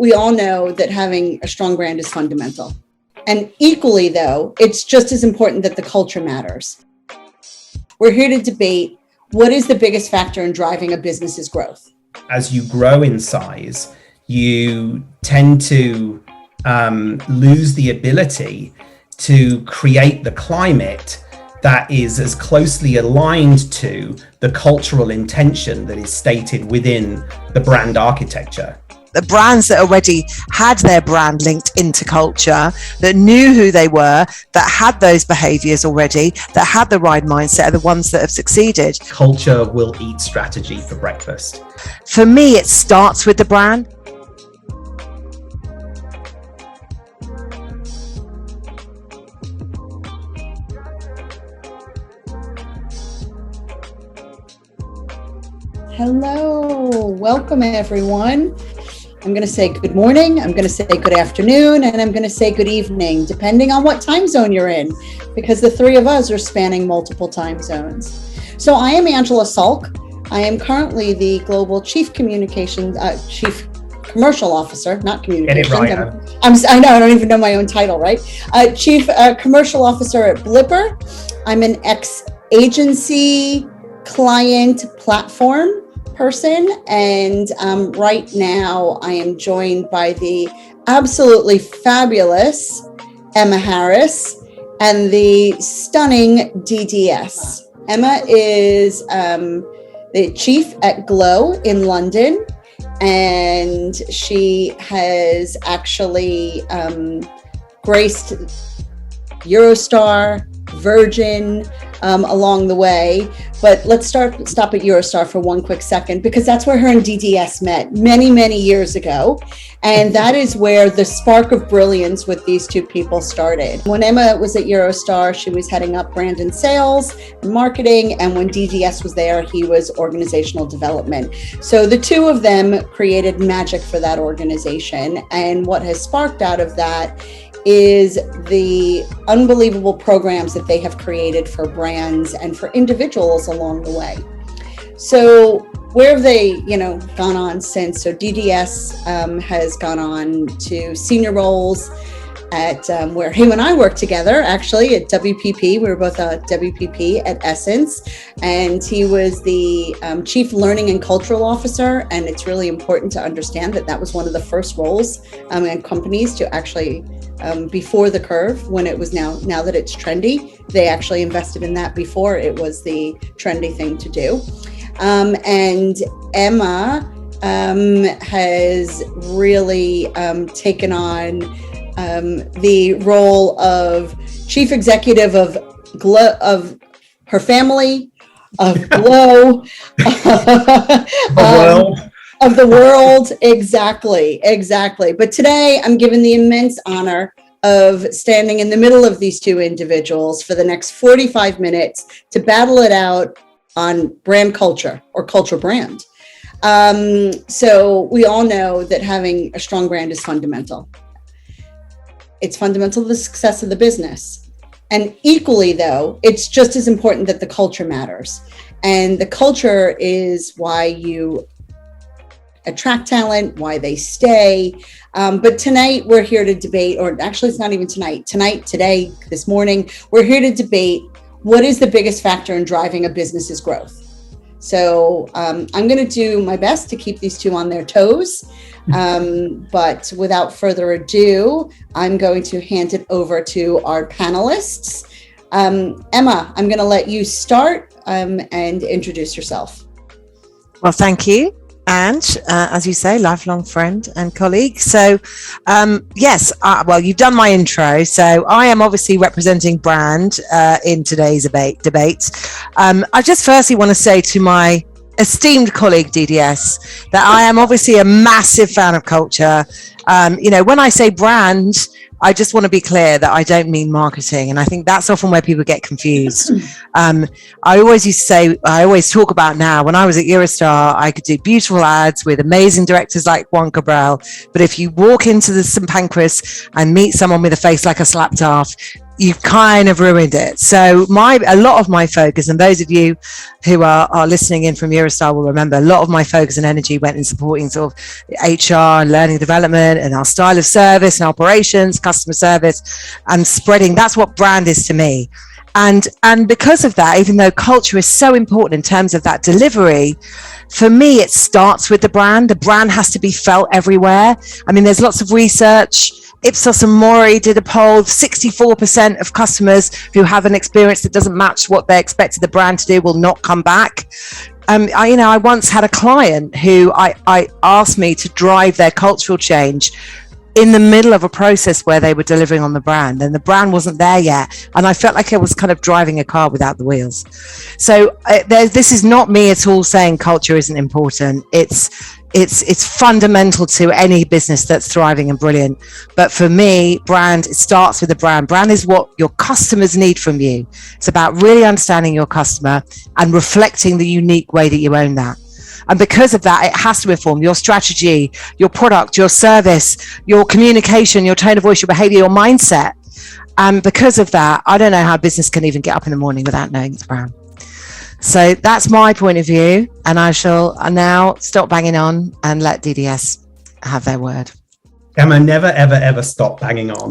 we all know that having a strong brand is fundamental. And equally, though, it's just as important that the culture matters. We're here to debate what is the biggest factor in driving a business's growth. As you grow in size, you tend to lose the ability to create the climate that is as closely aligned to the cultural intention that is stated within the brand architecture. The brands that already had their brand linked into culture, that knew who they were, that had those behaviors already, that had the right mindset, are the ones that have succeeded. Culture will eat strategy for breakfast. For me, it starts with the brand. Hello, welcome everyone. I'm going to say good morning, I'm going to say good afternoon, and I'm going to say good evening, depending on what time zone you're in, because the three of us are spanning multiple time zones. So I am Angela Solk. I am currently the Global Chief Communications, Chief Commercial Officer, not Communications. Get it right. I know, I don't even know my own title, right? Chief Commercial Officer at Blipper. I'm an ex-agency client platform person, and right now I am joined by the absolutely fabulous Emma Harris and the stunning DDS. Emma is the chief at Glow in London, and she has actually graced Eurostar, Virgin along the way. But let's stop at Eurostar for one quick second, because that's where her and DDS met many years ago. And that is where the spark of brilliance with these two people started. When Emma was at Eurostar, she was heading up brand and sales and marketing. And when DDS was there, he was organizational development. So the two of them created magic for that organization. And what has sparked out of that is the unbelievable programs that they have created for brands and for individuals along the way. So where have they, gone on since? So DDS has gone on to senior roles at where him and I worked together, actually, at WPP. We were both at WPP at Essence, and he was the Chief Learning and Cultural Officer. And it's really important to understand that that was one of the first roles in companies to actually before the curve, when it was now that it's trendy. They actually invested in that before it was the trendy thing to do. And Emma has really taken on the role of chief executive of her family, of Glow, of the world. Exactly. But today I'm given the immense honor of standing in the middle of these two individuals for the next 45 minutes to battle it out on brand culture or culture brand. So we all know that having a strong brand is fundamental. It's fundamental to the success of the business. And equally, though, it's just as important that the culture matters. And the culture is why you attract talent, why they stay. But tonight we're here to debate, or actually it's not even tonight, today, this morning, we're here to debate what is the biggest factor in driving a business's growth. So I'm going to do my best to keep these two on their toes. But without further ado, I'm going to hand it over to our panelists. Emma, I'm going to let you start and introduce yourself. Well, thank you. And as you say, lifelong friend and colleague. So yes, well, you've done my intro. So I am obviously representing brand in today's debate. I just firstly want to say to my esteemed colleague DDS that I am obviously a massive fan of culture. When I say brand, I just want to be clear that I don't mean marketing. And I think that's often where people get confused. I always talk about now, when I was at Eurostar, I could do beautiful ads with amazing directors like Juan Cabral. But if you walk into the St. Pancras and meet someone with a face like a slapped off, you've kind of ruined it. So a lot of my focus, and those of you who are listening in from Eurostar will remember, a lot of my focus and energy went in supporting sort of HR and learning development and our style of service and operations, customer service, and spreading. That's what brand is to me. And because of that, even though culture is so important in terms of that delivery, for me, it starts with the brand. The brand has to be felt everywhere. I mean, there's lots of research. Ipsos and Mori did a poll. 64% of customers who have an experience that doesn't match what they expected the brand to do will not come back. I once had a client who I asked me to drive their cultural change in the middle of a process where they were delivering on the brand, and the brand wasn't there yet, and I felt like I was kind of driving a car without the wheels. So this is not me at all saying culture isn't important. It's fundamental to any business that's thriving and brilliant. But for me, brand, it starts with the brand. Brand is what your customers need from you. It's about really understanding your customer and reflecting the unique way that you own that. And because of that, it has to inform your strategy, your product, your service, your communication, your tone of voice, your behavior, your mindset. And because of that, I don't know how business can even get up in the morning without knowing its brand. So that's my point of view. And I shall now stop banging on and let DDS have their word. Emma, never, ever, ever stop banging on.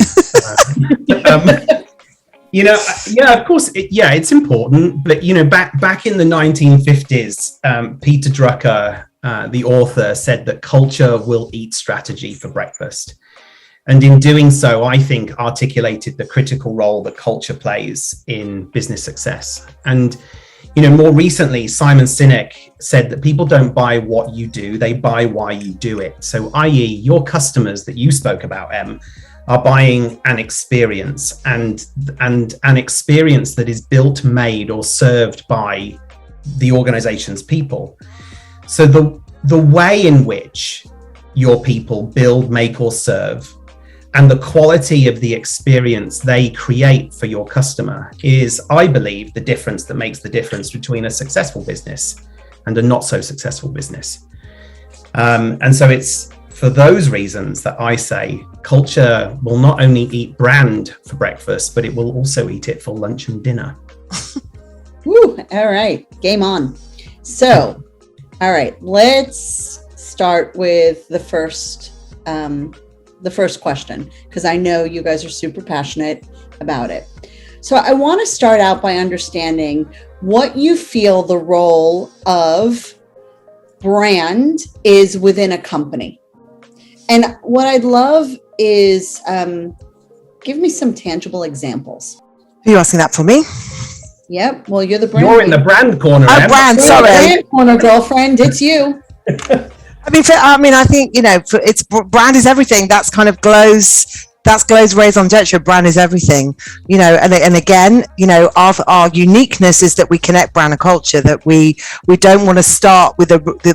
Of course, it's important. But, back in the 1950s, Peter Drucker, the author, said that culture will eat strategy for breakfast. And in doing so, I think articulated the critical role that culture plays in business success. And, more recently, Simon Sinek said that people don't buy what you do, they buy why you do it. So, i.e., your customers that you spoke about, Em, are buying an experience, and an experience that is built, made, or served by the organization's people. So the way in which your people build, make, or serve, and the quality of the experience they create for your customer is, I believe, the difference that makes the difference between a successful business and a not so successful business. And so it's for those reasons that I say culture will not only eat brand for breakfast, but it will also eat it for lunch and dinner. Woo, all right, game on. So, all right, let's start with the first question, because I know you guys are super passionate about it. So I want to start out by understanding what you feel the role of brand is within a company. And what I'd love is give me some tangible example. Are you asking that for me? Yep. Well, you're the brand. You're in the brand corner. Oh, brand. Sorry, brand corner, girlfriend. It's you. I think it's brand is everything. That's kind of Glow's. That's Glow's raison d'etre. Brand is everything. And again, our uniqueness is that we connect brand and culture. That we don't want to start with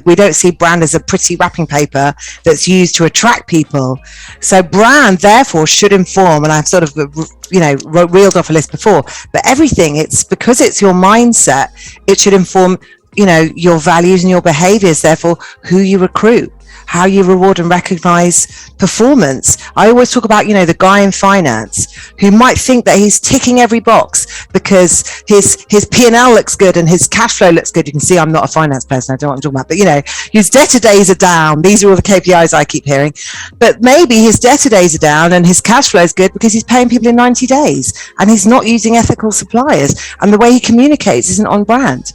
we don't see brand as a pretty wrapping paper that's used to attract people. So brand, therefore, should inform. And I've sort of reeled off a list before, but everything. It's because it's your mindset. It should inform your values and your behaviors, therefore who you recruit, how you reward and recognize performance. I always talk about, the guy in finance who might think that he's ticking every box because his P&L looks good and his cash flow looks good. You can see I'm not a finance person, I don't know what I'm talking about, but his debtor days are down. These are all the KPIs I keep hearing. But maybe his debtor days are down and his cash flow is good because he's paying people in 90 days and he's not using ethical suppliers, and the way he communicates isn't on brand.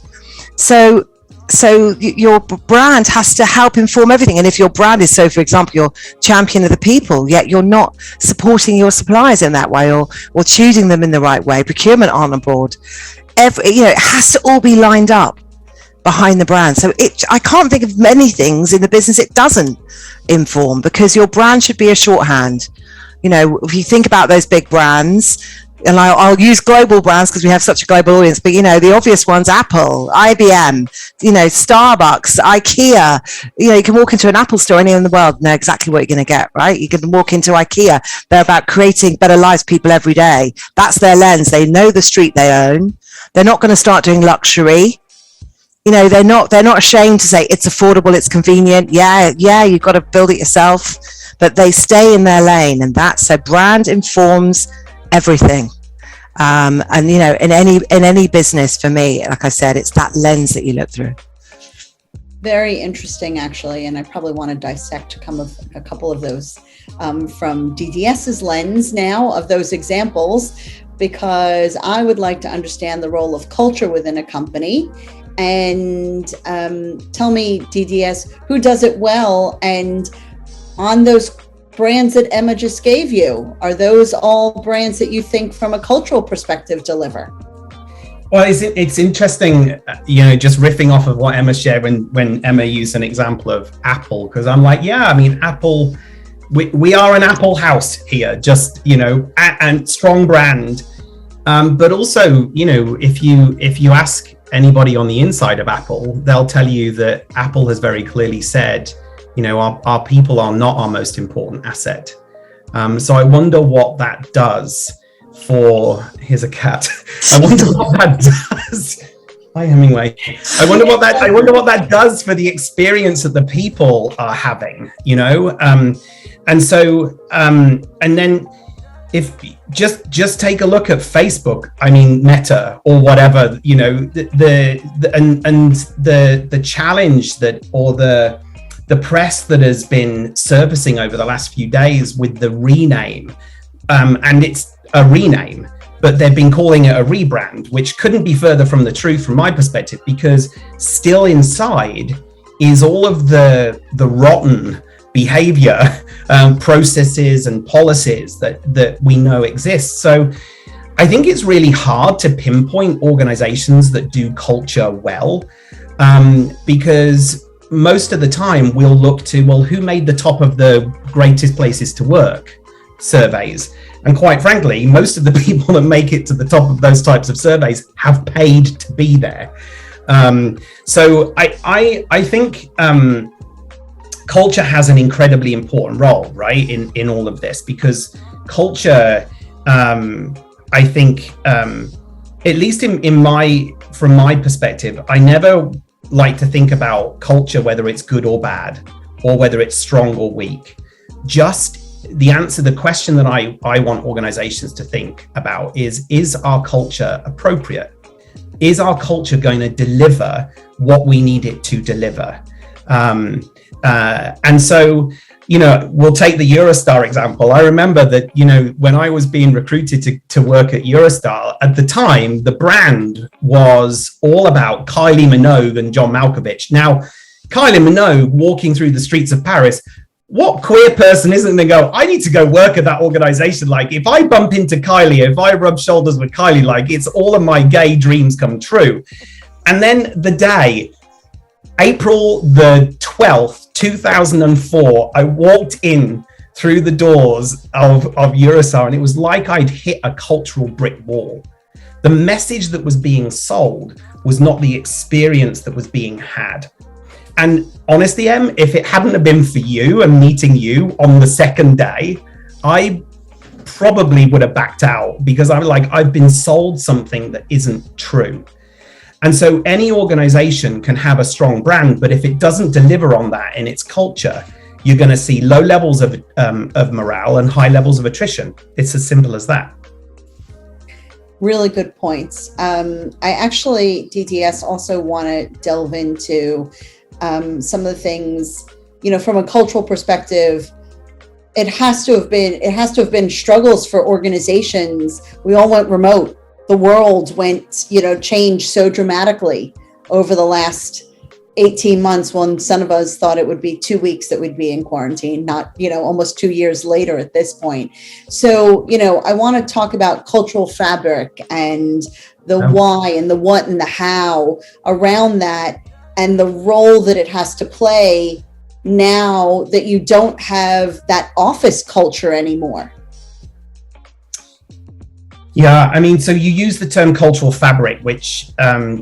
So your brand has to help inform everything. And if your brand is, so for example, you're champion of the people, yet you're not supporting your suppliers in that way or choosing them in the right way, procurement aren't on board, it has to all be lined up behind the brand. So I can't think of many things in the business it doesn't inform, because your brand should be a shorthand. If you think about those big brands, and I'll use global brands because we have such a global audience, but the obvious ones: Apple, IBM, Starbucks, IKEA. You can walk into an Apple store anywhere in the world, know exactly what you're going to get, right? You can walk into IKEA. They're about creating better lives for people every day. That's their lens. They know the street they own. They're not going to start doing luxury. They're not ashamed to say it's affordable, it's convenient. Yeah, you've got to build it yourself, but they stay in their lane, and that's so brand informs everything. And you know, in any business, for me, like I said, it's that lens that you look through. Very interesting, actually, and I probably want to dissect a couple of those from DDS's lens now of those examples, because I would like to understand the role of culture within a company. And tell me, DDS, who does it well? And on those brands that Emma just gave you, are those all brands that you think from a cultural perspective deliver? Well, it's interesting, you know, just riffing off of what Emma shared when Emma used an example of Apple, because I'm like, yeah, I mean, Apple, we are an Apple house here, just, you know, and strong brand. But also, you know, if you ask anybody on the inside of Apple, they'll tell you that Apple has very clearly said, you know, our people are not our most important asset. So I wonder what that does for, here's a cat. I wonder what that does. Hi, Hemingway. I wonder what that does for the experience that the people are having, you know? And so, and then if just take a look at Facebook, I mean, Meta or whatever, you know, the challenge that, or the press that has been surfacing over the last few days with the rename, and it's a rename, but they've been calling it a rebrand, which couldn't be further from the truth from my perspective, because still inside is all of the rotten behavior, processes and policies that we know exist. So I think it's really hard to pinpoint organizations that do culture well, because most of the time we'll look to, well, who made the top of the greatest places to work surveys? And quite frankly, most of the people that make it to the top of those types of surveys have paid to be there. So I think culture has an incredibly important role, right, in all of this, because culture, I think, at least from my perspective, I never like to think about culture, whether it's good or bad, or whether it's strong or weak. Just the question that I want organizations to think about is our culture appropriate? Is our culture going to deliver what we need it to deliver? And so, you know, we'll take the Eurostar example. I remember that, you know, when I was being recruited to work at Eurostar, at the time, the brand was all about Kylie Minogue and John Malkovich. Now, Kylie Minogue walking through the streets of Paris, what queer person isn't going to go, I need to go work at that organization? Like, if I bump into Kylie, if I rub shoulders with Kylie, like, it's all of my gay dreams come true. And then the day, April the 12th, 2004, I walked in through the doors of Eurostar, and it was like I'd hit a cultural brick wall. The message that was being sold was not the experience that was being had. And honestly, Em, if it hadn't have been for you and meeting you on the second day, I probably would have backed out, because I'm like, I've been sold something that isn't true. And so any organization can have a strong brand, but if it doesn't deliver on that in its culture, you're going to see low levels of morale and high levels of attrition. It's as simple as that. Really good points. I actually, DDS, also want to delve into some of the things, you know, from a cultural perspective. It has to have been struggles for organizations. We all went remote. The world went, you know, changed so dramatically over the last 18 months, when some of us thought it would be 2 weeks that we'd be in quarantine, not, you know, almost 2 years later at this point. So, you know, I want to talk about cultural fabric and the why and the what and the how around that, and the role that it has to play now that you don't have that office culture anymore. Yeah, I mean, so you use the term cultural fabric, which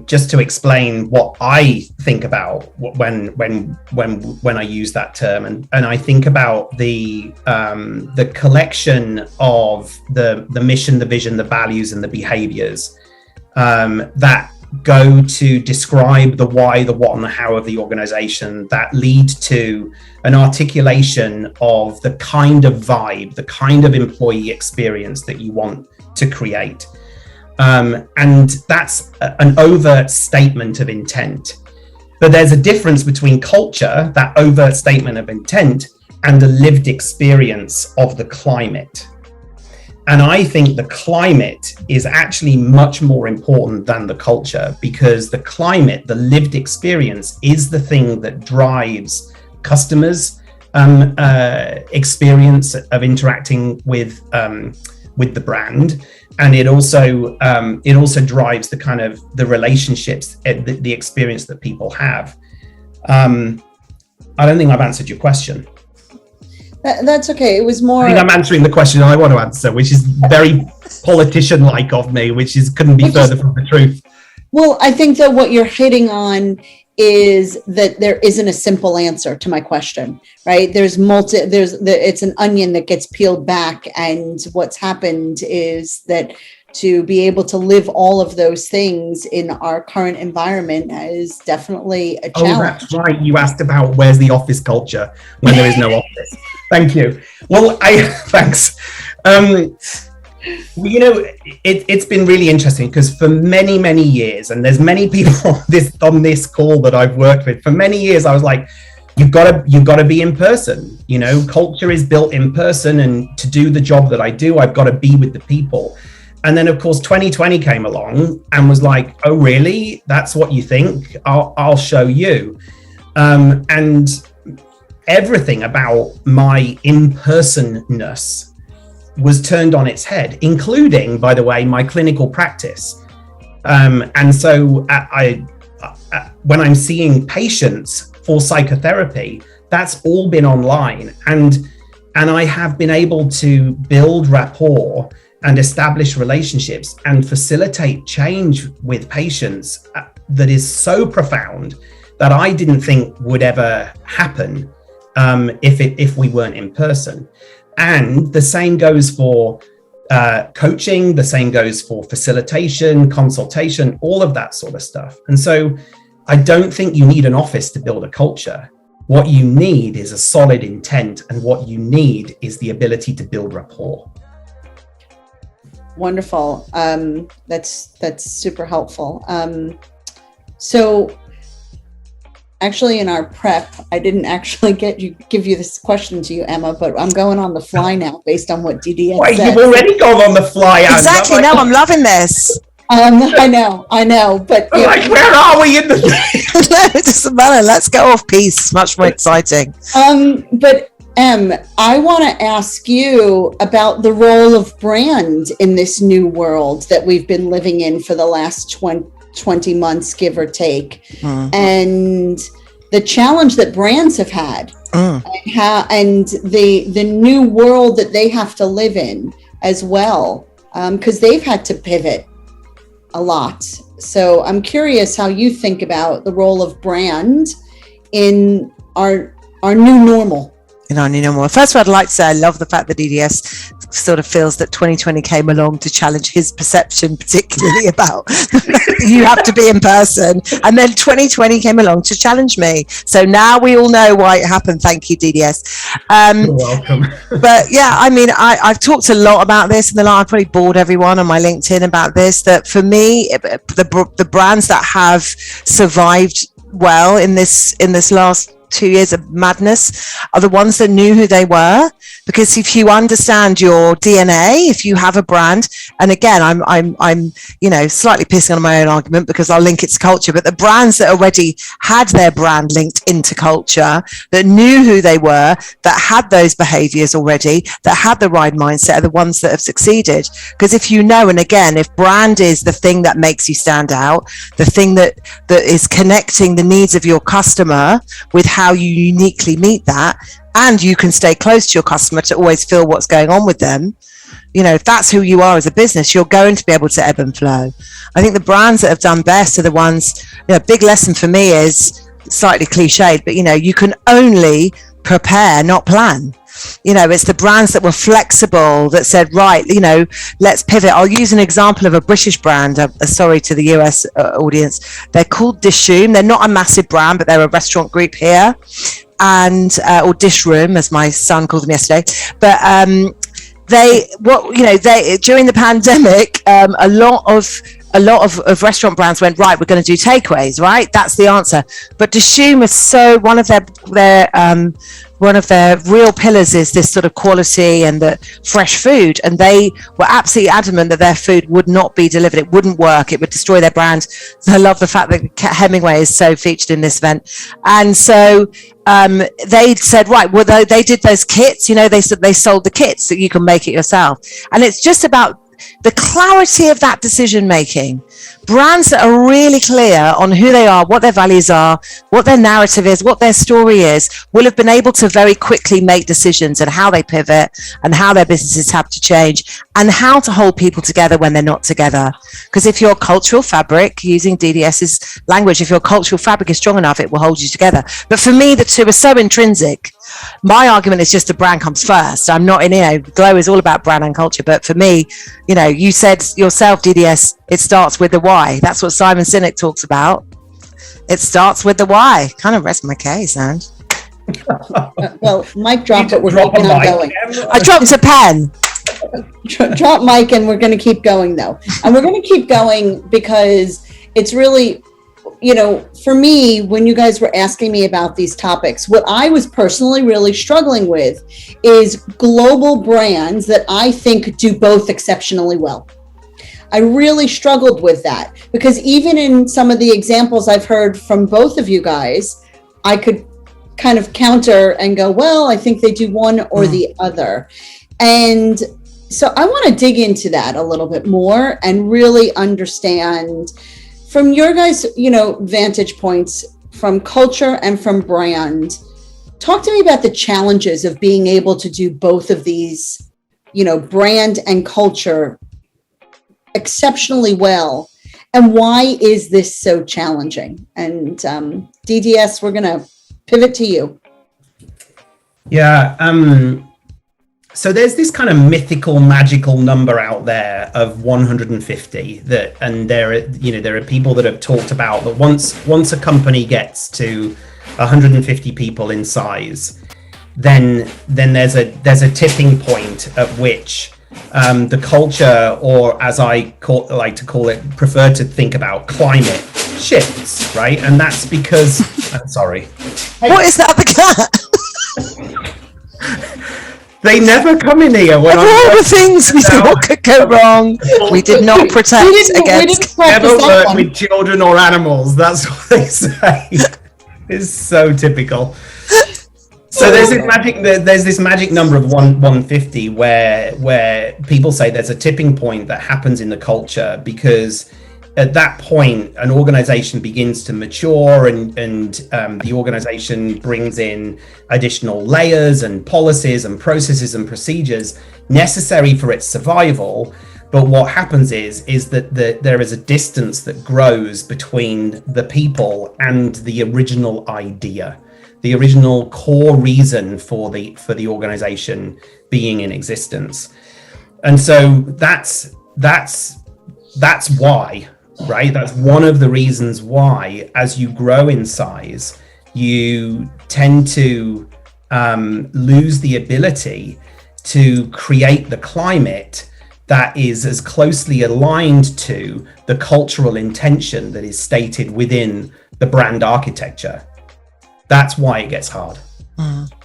just to explain what I think about when I use that term, and I think about the collection of the mission, the vision, the values, and the behaviors that go to describe the why, the what, and the how of the organization, that lead to an articulation of the kind of vibe, the kind of employee experience that you want to create. And that's an overt statement of intent. But there's a difference between culture, that overt statement of intent, and the lived experience of the climate. And I think the climate is actually much more important than the culture, because the climate, the lived experience, is the thing that drives customers' experience of interacting with the brand. And it also drives the kind of the relationships, the experience that people have. I don't think I've answered your question. That's okay. It was more. I think I'm answering the question I want to answer, which is very politician-like of me, couldn't be further from the truth. Well, I think that what you're hitting on is that there isn't a simple answer to my question, right? It's an onion that gets peeled back, and what's happened is that to be able to live all of those things in our current environment is definitely a challenge. Oh, that's right. You asked about where's the office culture when there is no office. Thank you. Well, thanks. It's been really interesting, because for many, many years, and there's many people on this call that I've worked with, for many years, I was like, you've got to be in person. Culture is built in person, and to do the job that I do, I've got to be with the people. And then, of course, 2020 came along and was like, oh, really? That's what you think? I'll show you. And everything about my in-personness was turned on its head, including, by the way, my clinical practice. And so when I'm seeing patients for psychotherapy, that's all been online. And I have been able to build rapport and establish relationships and facilitate change with patients that is so profound that I didn't think would ever happen if we weren't in person. And the same goes for coaching, the same goes for facilitation, consultation, all of that sort of stuff. And so I don't think you need an office to build a culture. What you need is a solid intent, and what you need is the ability to build rapport. Wonderful. That's super helpful. So actually, in our prep, I didn't actually give you this question to you, Emma, but I'm going on the fly now based on what DDS Wait, said. you've already gone on the fly. Exactly. No, I'm loving this. I know, but where are we in the? No, it doesn't matter. Let's go off piece. It's much more exciting. But I want to ask you about the role of brand in this new world that we've been living in for the last 20 months, give or take, and the challenge that brands have had, and the new world that they have to live in as well, because they've had to pivot a lot. So I'm curious how you think about the role of brand in our new normal. First of all, I'd like to say I love the fact that DDS sort of feels that 2020 came along to challenge his perception, particularly about you have to be in person. And then 2020 came along to challenge me. So now we all know why it happened. Thank you, DDS. You're welcome. But yeah, I mean, I've talked a lot about this, and I've probably bored everyone on my LinkedIn about this, that for me, the brands that have survived well in this last 2 years of madness are the ones that knew who they were. Because if you understand your DNA, if you have a brand, and again, I'm slightly pissing on my own argument because I'll link it to culture, but the brands that already had their brand linked into culture, that knew who they were, that had those behaviors already, that had the right mindset, are the ones that have succeeded. Because if you know, and again, if brand is the thing that makes you stand out, the thing that is connecting the needs of your customer with how you uniquely meet that, and you can stay close to your customer to always feel what's going on with them, if that's who you are as a business, you're going to be able to ebb and flow. I think the brands that have done best are the ones, big lesson for me is slightly cliched, but you can only prepare, not plan. It's the brands that were flexible, that said, right, let's pivot. I'll use an example of a British brand, sorry to the US audience. They're called Dishoom. They're not a massive brand, but they're a restaurant group here, and or Dish Room, as my son called them yesterday. But during the pandemic, a lot of restaurant brands went, right, we're going to do takeaways, right? That's the answer. But Dishoom was so, one of their real pillars is this sort of quality and the fresh food. And they were absolutely adamant that their food would not be delivered. It wouldn't work. It would destroy their brand. So I love the fact that Hemingway is so featured in this event. And so they said, right, well, they did those kits, they sold the kits so you can make it yourself. And it's just about the clarity of that decision making. Brands that are really clear on who they are, what their values are, what their narrative is, what their story is, will have been able to very quickly make decisions and how they pivot and how their businesses have to change and how to hold people together when they're not together. Because if your cultural fabric, using DDS's language, if your cultural fabric is strong enough, it will hold you together. But for me, the two are so intrinsic. My argument is just the brand comes first. I'm not in, Glow is all about brand and culture. But for me, you said yourself, DDS, it starts with the why. That's what Simon Sinek talks about. It starts with the why. Kind of rest my case, and well, mic drop, but we're keeping on going. I dropped a pen. Drop mic, and we're going to keep going though. And we're going to keep going because it's really, for me, when you guys were asking me about these topics, what I was personally really struggling with is global brands that I think do both exceptionally well. I really struggled with that because even in some of the examples I've heard from both of you guys, I could kind of counter and go, well, I think they do one or the other. And so I want to dig into that a little bit more and really understand from your guys, vantage points from culture and from brand. Talk to me about the challenges of being able to do both of these, brand and culture exceptionally well, and why is this so challenging? And DDS, we're going to pivot to you. Yeah. So there's this kind of mythical, magical number out there of 150 and there are people that have talked about that once a company gets to 150 people in size, then there's a tipping point at which the culture, or as I like to call it, prefer to think about, climate shifts, right? And that's because I'm sorry. What is that, the cat? They never come in here when all the things we thought could go wrong. We did not protect against. Never work with children or animals. That's what they say. It's so typical. So there's this magic number of 150 where people say there's a tipping point that happens in the culture because at that point an organization begins to mature and the organization brings in additional layers and policies and processes and procedures necessary for its survival. But what happens is that there is a distance that grows between the people and the original idea, the original core reason for the organization being in existence. And so that's why, right? That's one of the reasons why, as you grow in size, you tend to lose the ability to create the climate that is as closely aligned to the cultural intention that is stated within the brand architecture. That's why it gets hard.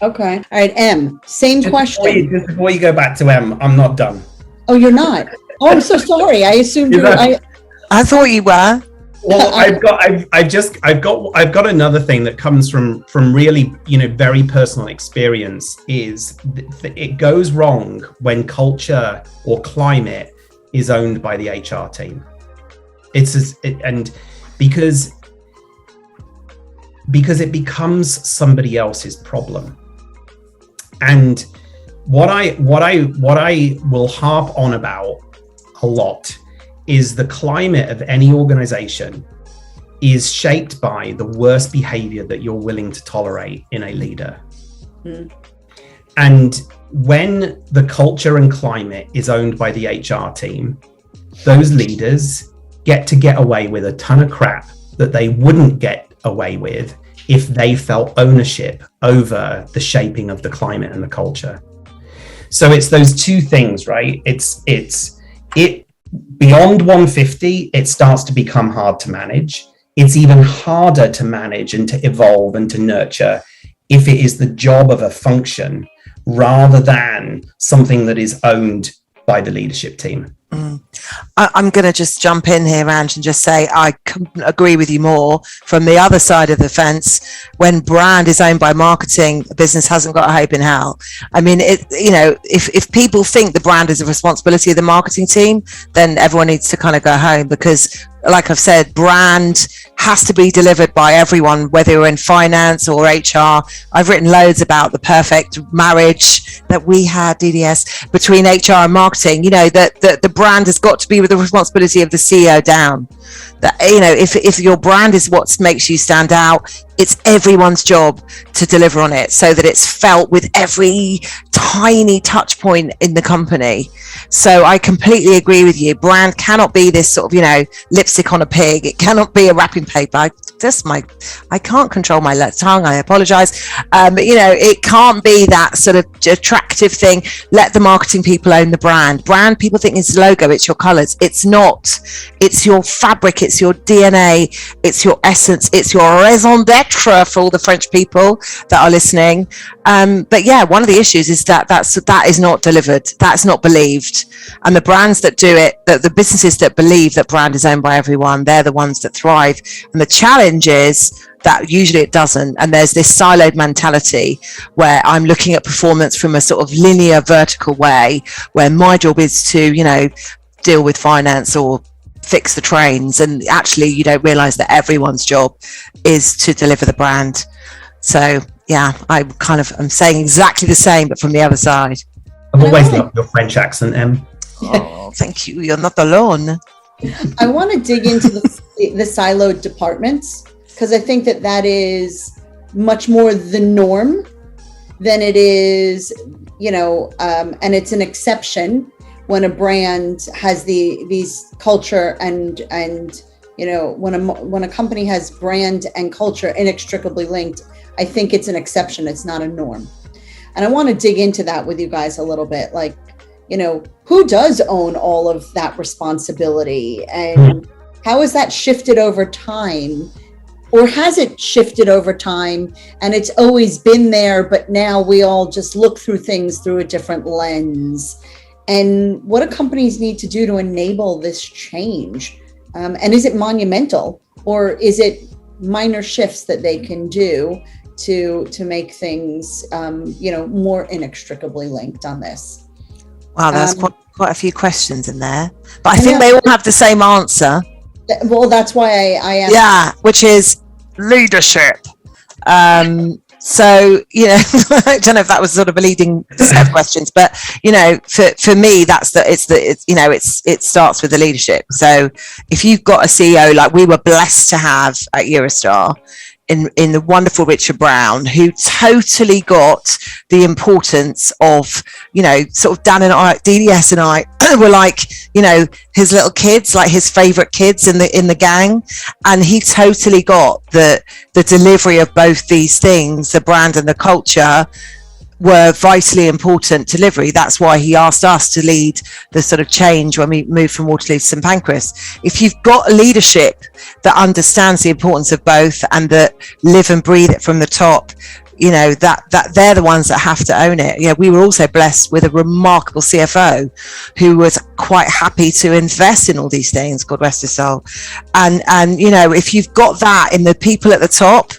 Okay. All right, M, same question. Just before you go back to M, I'm not done. Oh, you're not? Oh, I'm so sorry. I assumed you were. I thought you were. Well, I've got another thing that comes from really, very personal experience is it goes wrong when culture or climate is owned by the HR team. Because it becomes somebody else's problem. And what I will harp on about a lot is the climate of any organization is shaped by the worst behavior that you're willing to tolerate in a leader. And when the culture and climate is owned by the HR team, those leaders get away with a ton of crap that they wouldn't get away with if they felt ownership over the shaping of the climate and the culture. So it's those two things, right? It's beyond 150, it starts to become hard to manage. It's even harder to manage and to evolve and to nurture if it is the job of a function rather than something that is owned by the leadership team. I'm going to just jump in here, Ange, and just say I couldn't agree with you more. From the other side of the fence, when brand is owned by marketing, a business hasn't got a hope in hell. I mean, if people think the brand is a responsibility of the marketing team, then everyone needs to kind of go home, because like I've said, brand has to be delivered by everyone, whether you're in finance or HR. I've written loads about the perfect marriage that we had, DDS, between HR and marketing. That the brand has got to be with the responsibility of the CEO down. That, if your brand is what makes you stand out, it's everyone's job to deliver on it so that it's felt with every tiny touch point in the company. So I completely agree with you. Brand cannot be this sort of, lipstick on a pig. It cannot be a wrapping paper. I can't control my tongue. I apologize. It can't be that sort of attractive thing. Let the marketing people own the brand. Brand people think it's logo, it's your colors. It's not. It's your fabric. It's your DNA. It's your essence. It's your raison d'etre for all the French people that are listening. But yeah, one of the issues is that is not delivered. That's not believed. And the brands that do it, the businesses that believe that brand is owned by everyone, they're the ones that thrive. And the challenge is that usually it doesn't. And there's this siloed mentality where I'm looking at performance from a sort of linear, vertical way, where my job is to, deal with finance or fix the trains, and actually you don't realize that everyone's job is to deliver the brand. So yeah, I'm saying exactly the same, but from the other side. I've always loved your French accent, Em. Oh, thank you. You're not alone. I want to dig into the siloed departments, because I think that is much more the norm than it is, and it's an exception when a brand has these culture and when a company has brand and culture inextricably linked. I think it's an exception. It's not a norm. And I want to dig into that with you guys a little bit. Like, who does own all of that responsibility, and how has that shifted over time? Or has it shifted over time and it's always been there, but now we all just look through things through a different lens? And what do companies need to do to enable this change? And is it monumental, or is it minor shifts that they can do to make things, more inextricably linked on this? Wow, that's quite a few questions in there, but I think they all have the same answer. Well, that's why I asked. Yeah, which is leadership. So, I don't know if that was sort of a leading set of questions, but, for me, it starts with the leadership. So if you've got a CEO like we were blessed to have at Eurostar, in the wonderful Richard Brown, who totally got the importance of, sort of Dan and I, DDS and I were like, his little kids, like his favorite kids in the gang. And he totally got the delivery of both these things, the brand and the culture, were vitally important delivery. That's why he asked us to lead the sort of change when we moved from Waterloo to St Pancras. If you've got a leadership that understands the importance of both and that live and breathe it from the top, that they're the ones that have to own it. Yeah, we were also blessed with a remarkable CFO who was quite happy to invest in all these things, God rest his soul. And if you've got that in the people at the top,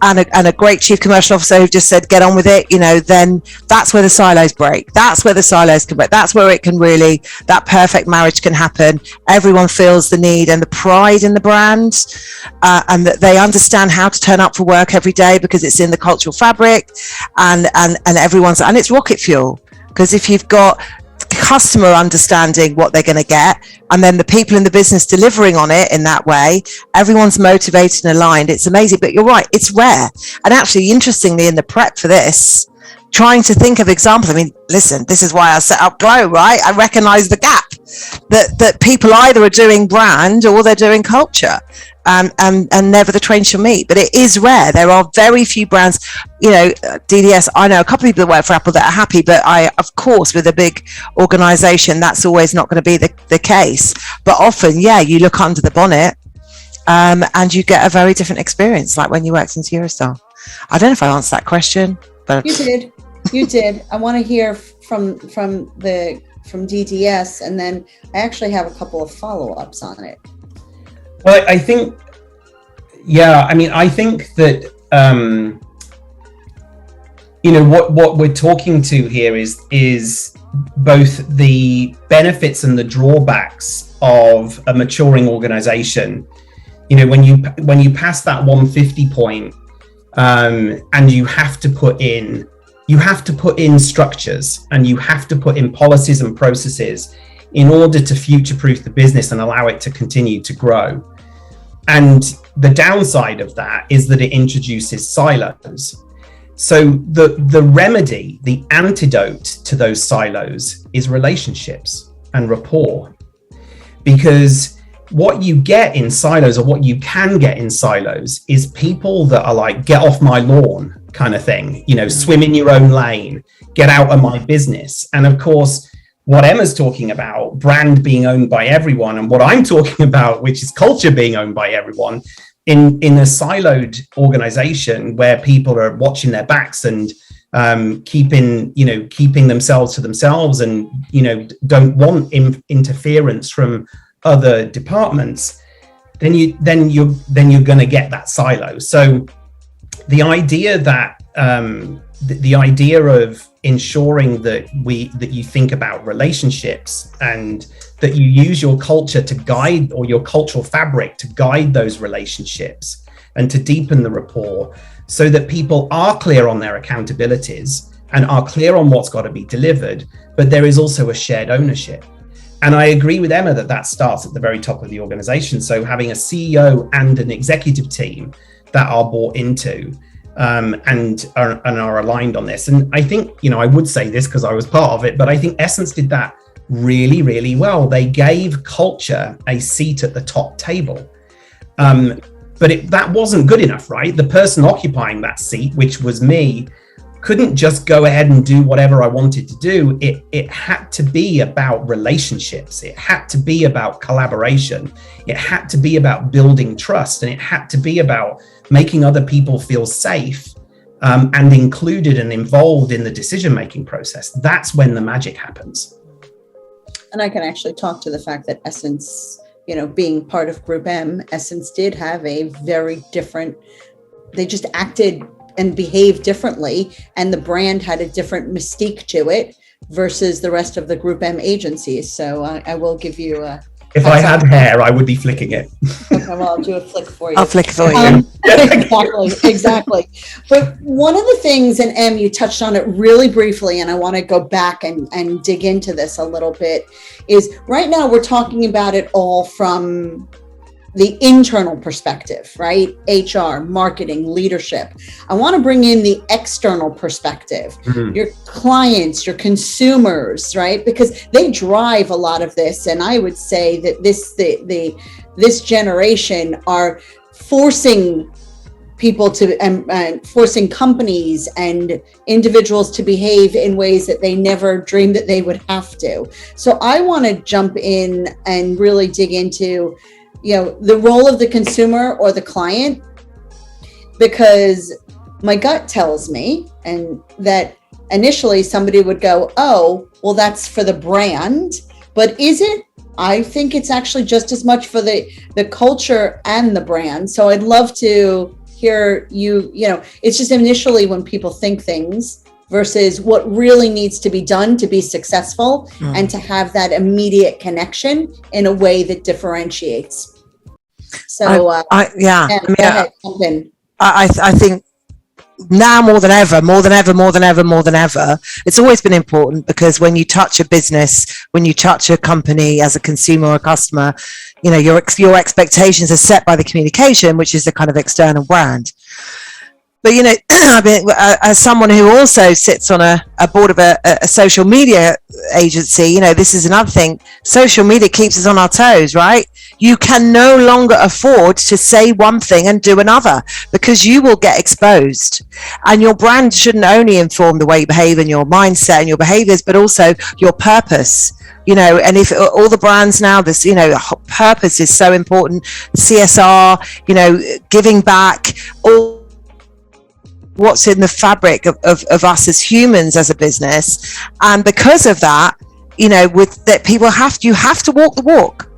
and a great chief commercial officer who just said, get on with it, then that's where the silos break. That's where the silos can break. That's where it can really, that perfect marriage can happen. Everyone feels the need and the pride in the brand, and that they understand how to turn up for work every day because it's in the cultural fabric, and it's rocket fuel. Because if you've got customer understanding what they're going to get, and then the people in the business delivering on it in that way, everyone's motivated and aligned. It's amazing. But you're right, it's rare. And actually, interestingly, in the prep for this, trying to think of examples, I mean, listen, this is why I set up Glow, right? I recognize the gap that people either are doing brand or they're doing culture. and never the twain shall meet. But it is rare. There are very few brands, DDS, I know a couple of people that work for Apple that are happy, but of course, with a big organization, that's always not going to be the case. But often, you look under the bonnet, and you get a very different experience, like when you worked into Eurostar. I don't know if I answered that question, but you did. I want to hear from DDS, and then I actually have a couple of follow-ups on it. Well, I think, I think that, what we're talking to here is both the benefits and the drawbacks of a maturing organization. When you pass that 150 point, and you have to put in structures, and you have to put in policies and processes in order to future-proof the business and allow it to continue to grow. And the downside of that is that it introduces silos. So the remedy, the antidote to those silos is relationships and rapport. Because what you get in silos, or what you can get in silos, is people that are like, get off my lawn kind of thing, swim in your own lane, get out of my business. And of course, what Emma's talking about, brand being owned by everyone, and what I'm talking about, which is culture being owned by everyone, in a siloed organization where people are watching their backs and keeping themselves to themselves, and don't want interference from other departments, then you're going to get that silo. So the idea that the idea of ensuring that you think about relationships, and that you use your culture to guide, or your cultural fabric to guide those relationships and to deepen the rapport, so that people are clear on their accountabilities and are clear on what's got to be delivered, but there is also a shared ownership. And I agree with Emma that starts at the very top of the organization. So having a CEO and an executive team that are bought into and are aligned on this. And I think, I would say this because I was part of it, but I think Essence did that really, really well. They gave culture a seat at the top table. But that wasn't good enough, right? The person occupying that seat, which was me, couldn't just go ahead and do whatever I wanted to do. It had to be about relationships. It had to be about collaboration. It had to be about building trust. And it had to be about making other people feel safe and included and involved in the decision-making process. That's when the magic happens. And I can actually talk to the fact that Essence, being part of Group M, Essence did have a very different, they just acted and behave differently, and the brand had a different mystique to it versus the rest of the Group M agencies. So I will give you a... If I had hair, I would be flicking it. Okay, well, I'll do a flick for you. I'll flick for you. Exactly. But one of the things, and Em, you touched on it really briefly, and I want to go back and dig into this a little bit, is right now we're talking about it all from the internal perspective, right? HR, marketing, leadership. I want to bring in the external perspective, your clients, your consumers, right? Because they drive a lot of this. And I would say that this generation are forcing people to, and forcing companies and individuals to behave in ways that they never dreamed that they would have to. So I want to jump in and really dig into the role of the consumer or the client, because my gut tells me, and that initially somebody would go, oh, well, that's for the brand, but is it? I think it's actually just as much for the culture and the brand. So I'd love to hear it's just initially when people think things versus what really needs to be done to be successful and to have that immediate connection in a way that differentiates. So I think now more than ever, it's always been important, because when you touch a business, when you touch a company as a consumer or a customer, your expectations are set by the communication, which is the kind of external brand. But I mean, as someone who also sits on a board of a social media agency, this is another thing. Social media keeps us on our toes, right? You can no longer afford to say one thing and do another, because you will get exposed. And your brand shouldn't only inform the way you behave and your mindset and your behaviors, but also your purpose. And if all the brands now, this, purpose is so important. CSR, giving back, all what's in the fabric of us as humans, as a business. And because of that, with that, you have to walk the walk.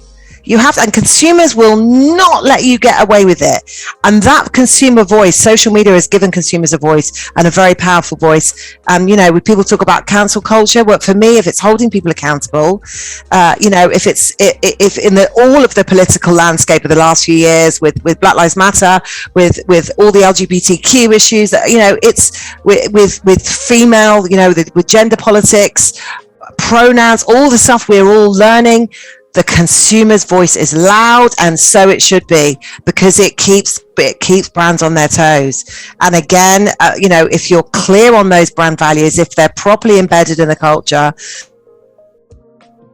You have to, and consumers will not let you get away with it. And that consumer voice, social media has given consumers a voice, and a very powerful voice. When people talk about cancel culture, well, for me, if it's holding people accountable, if in all of the political landscape of the last few years, with Black Lives Matter, with all the LGBTQ issues, it's with female, with gender politics, pronouns, all the stuff we're all learning. The consumer's voice is loud, and so it should be, because it keeps brands on their toes. And again, if you're clear on those brand values, if they're properly embedded in the culture,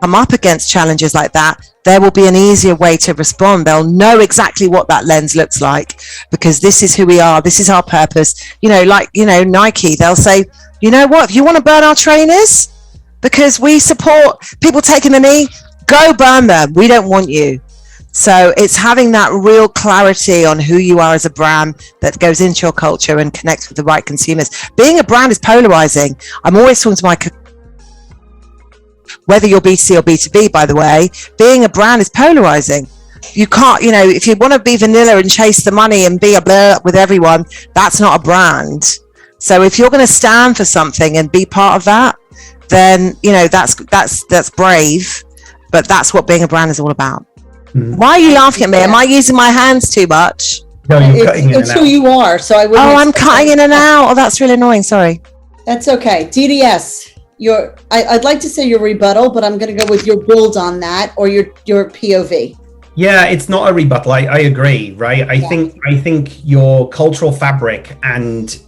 come up against challenges like that, there will be an easier way to respond. They'll know exactly what that lens looks like, because this is who we are. This is our purpose. Nike, they'll say, what, if you want to burn our trainers because we support people taking the knee, go burn them. We don't want you. So it's having that real clarity on who you are as a brand that goes into your culture and connects with the right consumers. Being a brand is polarizing. I'm always talking to whether you're B2C or B2B, by the way, being a brand is polarizing. You can't, if you want to be vanilla and chase the money and be a blur with everyone, that's not a brand. So if you're going to stand for something and be part of that, then, that's brave. But that's what being a brand is all about. Why are you laughing at me? Am I using my hands too much? No, you're cutting in and out. It's who you are. So I wouldn't. Oh, I'm cutting in and out. Oh, that's really annoying. Sorry. That's okay. DDS, I'd like to say your rebuttal, but I'm going to go with your build on that, or your POV. Yeah, it's not a rebuttal. I agree, right? I think your cultural fabric and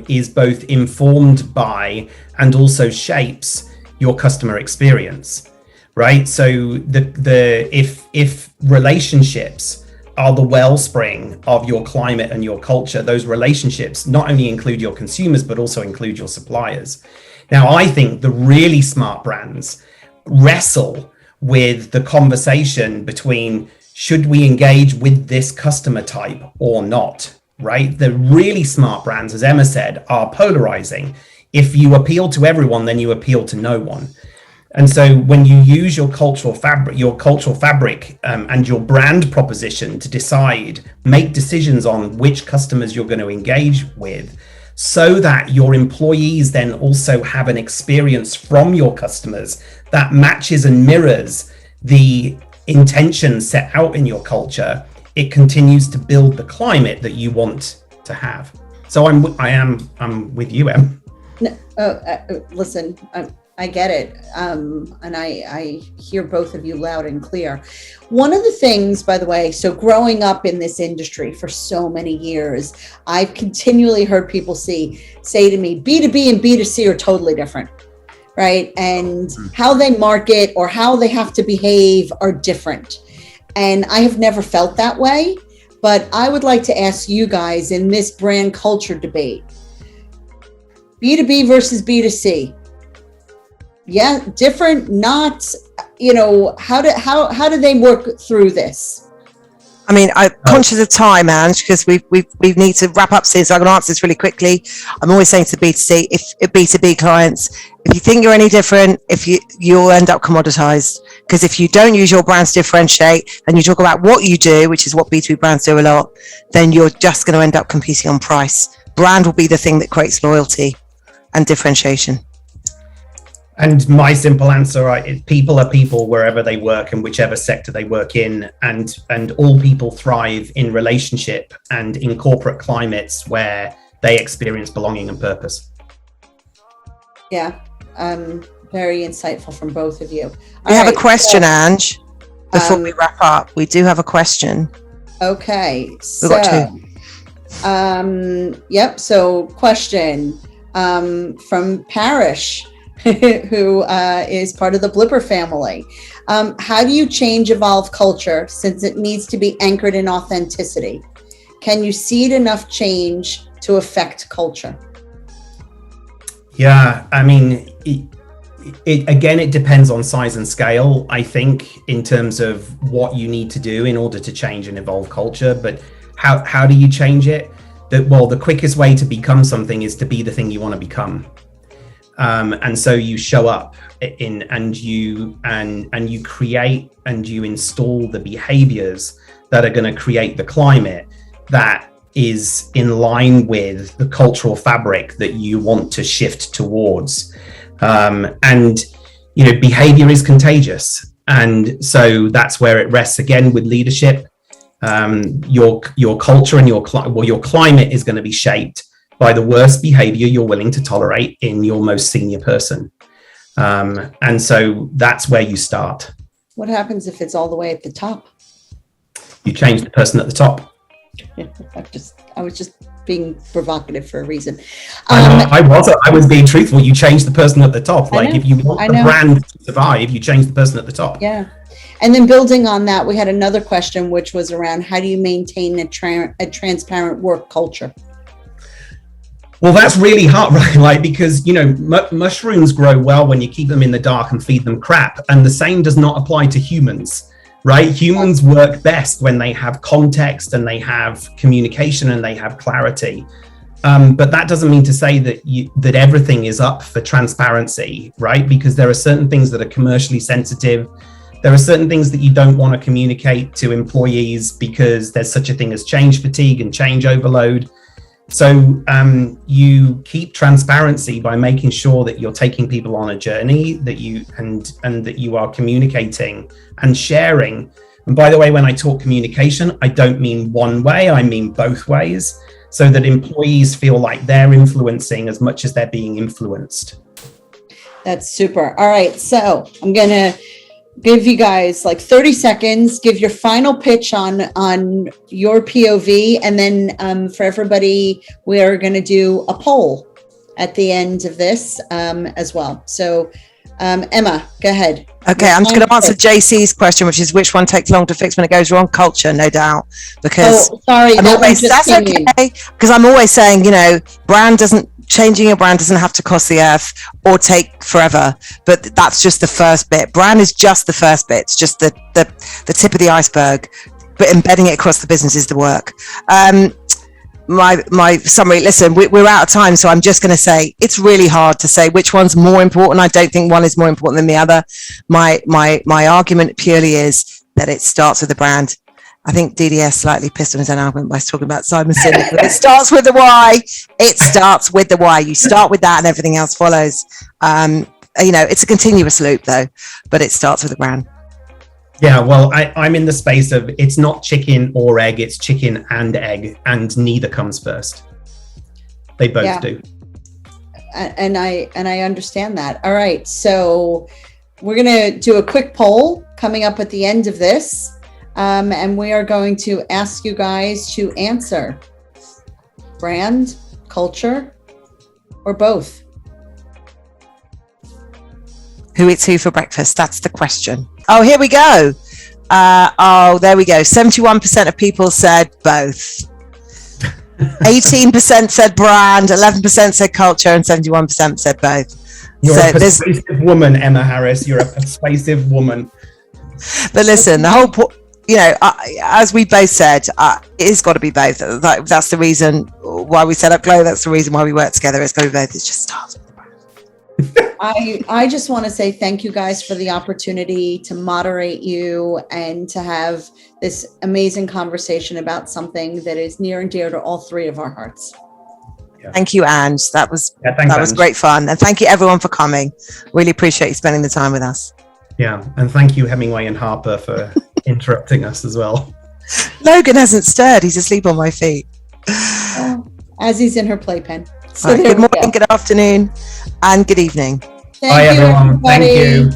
is both informed by and also shapes your customer experience. Right. So if relationships are the wellspring of your climate and your culture, those relationships not only include your consumers, but also include your suppliers. Now, I think the really smart brands wrestle with the conversation between, should we engage with this customer type or not? Right. The really smart brands, as Emma said, are polarizing. If you appeal to everyone, then you appeal to no one. And so when you use your cultural fabric and your brand proposition to make decisions on which customers you're going to engage with, so that your employees then also have an experience from your customers that matches and mirrors the intention set out in your culture, it continues to build the climate that you want to have. So I'm with you, Em. Listen, I get it. And I hear both of you loud and clear. One of the things, by the way, so growing up in this industry for so many years, I've continually heard people say to me, B2B and B2C are totally different, right? And how they market or how they have to behave are different. And I have never felt that way, but I would like to ask you guys in this brand culture debate, B2B versus B2C. Yeah, different, not, how do they work through this? I mean, I'm conscious of time, Ange, because we need to wrap up soon, so I'm going to answer this really quickly. I'm always saying to B2C, if B2B clients, if you think you're any different, you'll end up commoditized. Because if you don't use your brands to differentiate and you talk about what you do, which is what B2B brands do a lot, then you're just going to end up competing on price. Brand will be the thing that creates loyalty and differentiation. And my simple answer, people are people wherever they work and whichever sector they work in, and all people thrive in relationship and in corporate climates where they experience belonging and purpose. Yeah, very insightful from both of you. We have a question, Ange, before we wrap up. We do have a question. Okay, We've got two. Yep. So question from Parrish, who is part of the Blipper family. How do you change evolve culture since it needs to be anchored in authenticity? Can you seed enough change to affect culture? Yeah, I mean, it depends on size and scale, I think, in terms of what you need to do in order to change and evolve culture. But how do you change it? The quickest way to become something is to be the thing you want to become. And so you show up and you create and you install the behaviors that are going to create the climate that is in line with the cultural fabric that you want to shift towards. And behavior is contagious, and so that's where it rests again with leadership. Your culture and your climate is going to be shaped by the worst behavior you're willing to tolerate in your most senior person. And so that's where you start. What happens if it's all the way at the top? You change the person at the top. I was just being provocative for a reason. I was being truthful. You change the person at the top. If you want the brand to survive, you change the person at the top. Yeah. And then building on that, we had another question, which was around how do you maintain a transparent work culture? Well, that's really hard, right? Because, mushrooms grow well when you keep them in the dark and feed them crap. And the same does not apply to humans, right? Humans work best when they have context and they have communication and they have clarity. But that doesn't mean to say that everything is up for transparency, right? Because there are certain things that are commercially sensitive. There are certain things that you don't want to communicate to employees because there's such a thing as change fatigue and change overload. So you keep transparency by making sure that you're taking people on a journey, that you are communicating and sharing. And by the way, when I talk communication, I don't mean one way, I mean both ways, so that employees feel like they're influencing as much as they're being influenced. That's super. All right, so I'm gonna give you guys like 30 seconds, give your final pitch on your POV, and then for everybody, we are going to do a poll at the end of this as well. So Emma, go ahead. Okay, I'm just going to answer JC's question, which is which one takes long to fix when it goes wrong? Culture, no doubt. Because sorry, that's okay. Because I'm always saying, changing your brand doesn't have to cost the earth or take forever, but that's just the first bit. Brand is just the first bit. It's just the tip of the iceberg, but embedding it across the business is the work. My summary, listen, we're out of time, so I'm just going to say it's really hard to say which one's more important. I don't think one is more important than the other. My argument purely is that it starts with the brand. I think DDS slightly pissed on his own argument by talking about Simon Sinek, but it starts with the why. It starts with the why. You start with that and everything else follows. It's a continuous loop though, but it starts with the brand. Yeah, well, I'm in the space of it's not chicken or egg, it's chicken and egg, and neither comes first. They both do. And I understand that. All right, so we're going to do a quick poll coming up at the end of this. And we are going to ask you guys to answer brand, culture, or both. Who eats who for breakfast? That's the question. Oh, here we go. There we go. 71% of people said both. 18% said brand, 11% said culture, and 71% said both. You're a persuasive woman, Emma Harris. You're a persuasive woman. But listen, the whole as we both said, it's got to be both. That's the reason why we set up Glow. That's the reason why we work together. It's got to be both. It's just starts with the brand. I just want to say thank you guys for the opportunity to moderate you and to have this amazing conversation about something that is near and dear to all three of our hearts. Yeah. Thank you, Ange. That was great fun. And thank you everyone for coming. Really appreciate you spending the time with us. Yeah. And thank you, Hemingway and Harper, for interrupting us as well. Logan hasn't stirred. He's asleep on my feet. As he's in her playpen. So right, good morning, good afternoon, and good evening. Bye, everyone. Thank you.